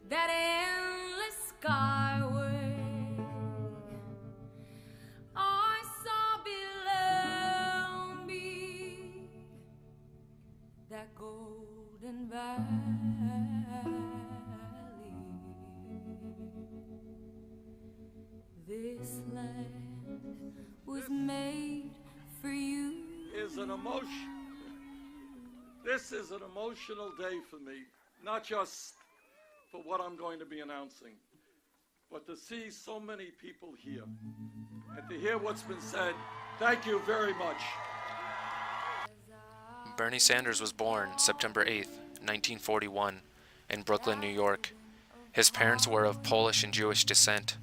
that endless skyway. I saw below me that golden valley. This land was made for you. This is an emotional day for me, not just for what I'm going to be announcing, but to see so many people here and to hear what's been said. Thank you very much. Bernie Sanders was born September 8, 1941, in Brooklyn, New York. His parents were of Polish and Jewish descent.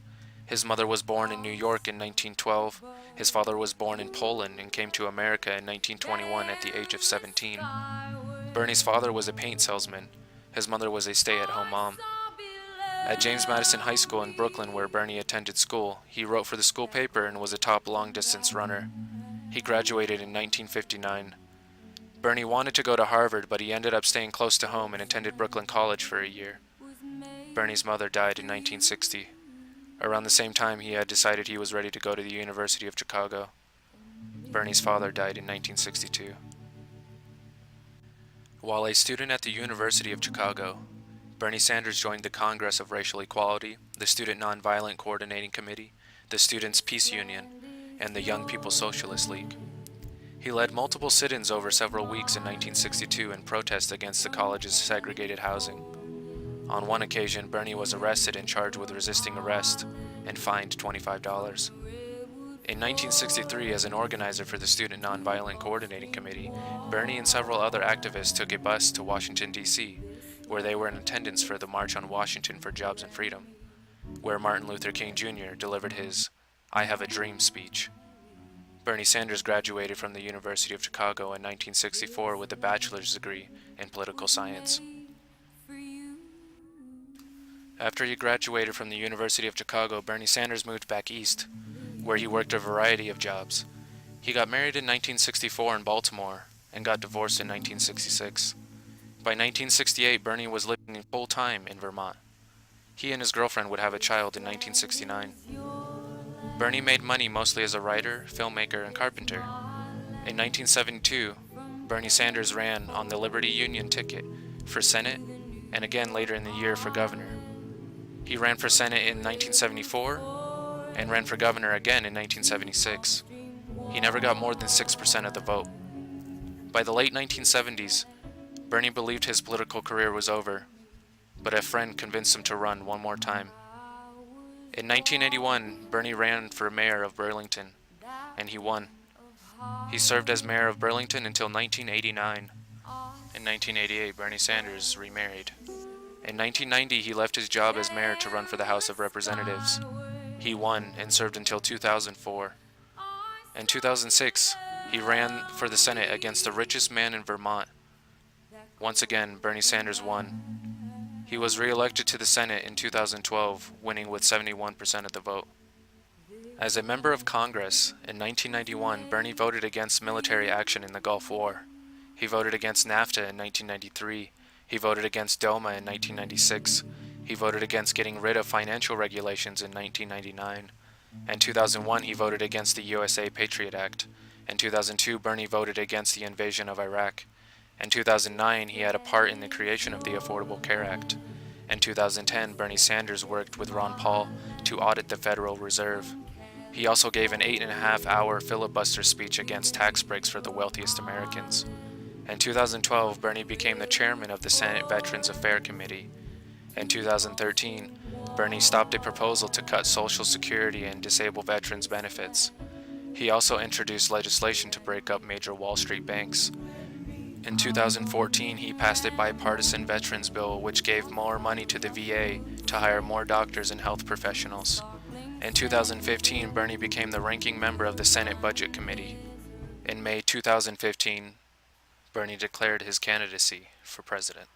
His mother was born in New York in 1912. His father was born in Poland and came to America in 1921 at the age of 17. Bernie's father was a paint salesman. His mother was a stay-at-home mom. At James Madison High School in Brooklyn, where Bernie attended school, he wrote for the school paper and was a top long-distance runner. He graduated in 1959. Bernie wanted to go to Harvard, but he ended up staying close to home and attended Brooklyn College for a year. Bernie's mother died in 1960. Around the same time, he had decided he was ready to go to the University of Chicago. Bernie's father died in 1962. While a student at the University of Chicago, Bernie Sanders joined the Congress of Racial Equality, the Student Nonviolent Coordinating Committee, the Students' Peace Union, and the Young People's Socialist League. He led multiple sit-ins over several weeks in 1962 in protest against the college's segregated housing. On one occasion, Bernie was arrested and charged with resisting arrest and fined $25. In 1963, as an organizer for the Student Nonviolent Coordinating Committee, Bernie and several other activists took a bus to Washington, D.C., where they were in attendance for the March on Washington for Jobs and Freedom, where Martin Luther King Jr. delivered his "I Have a Dream" speech. Bernie Sanders graduated from the University of Chicago in 1964 with a bachelor's degree in political science. After he graduated from the University of Chicago, Bernie Sanders moved back east, where he worked a variety of jobs. He got married in 1964 in Baltimore and got divorced in 1966. By 1968, Bernie was living full-time in Vermont. He and his girlfriend would have a child in 1969. Bernie made money mostly as a writer, filmmaker, and carpenter. In 1972, Bernie Sanders ran on the Liberty Union ticket for Senate and again later in the year for governor. He ran for Senate in 1974 and ran for governor again in 1976. He never got more than 6% of the vote. By the late 1970s, Bernie believed his political career was over, but a friend convinced him to run one more time. In 1981, Bernie ran for mayor of Burlington, and he won. He served as mayor of Burlington until 1989. In 1988, Bernie Sanders remarried. In 1990, he left his job as mayor to run for the House of Representatives. He won and served until 2004. In 2006, he ran for the Senate against the richest man in Vermont. Once again, Bernie Sanders won. He was re-elected to the Senate in 2012, winning with 71% of the vote. As a member of Congress, in 1991, Bernie voted against military action in the Gulf War. He voted against NAFTA in 1993. He voted against DOMA in 1996. He voted against getting rid of financial regulations in 1999. In 2001, he voted against the USA Patriot Act. In 2002, Bernie voted against the invasion of Iraq. In 2009, he had a part in the creation of the Affordable Care Act. In 2010, Bernie Sanders worked with Ron Paul to audit the Federal Reserve. He also gave an 8.5-hour filibuster speech against tax breaks for the wealthiest Americans. In 2012, Bernie became the chairman of the Senate Veterans Affairs Committee. In 2013, Bernie stopped a proposal to cut Social Security and disable veterans' benefits. He also introduced legislation to break up major Wall Street banks. In 2014, he passed a bipartisan veterans bill which gave more money to the VA to hire more doctors and health professionals. In 2015, Bernie became the ranking member of the Senate Budget Committee. In May 2015, Bernie declared his candidacy for president.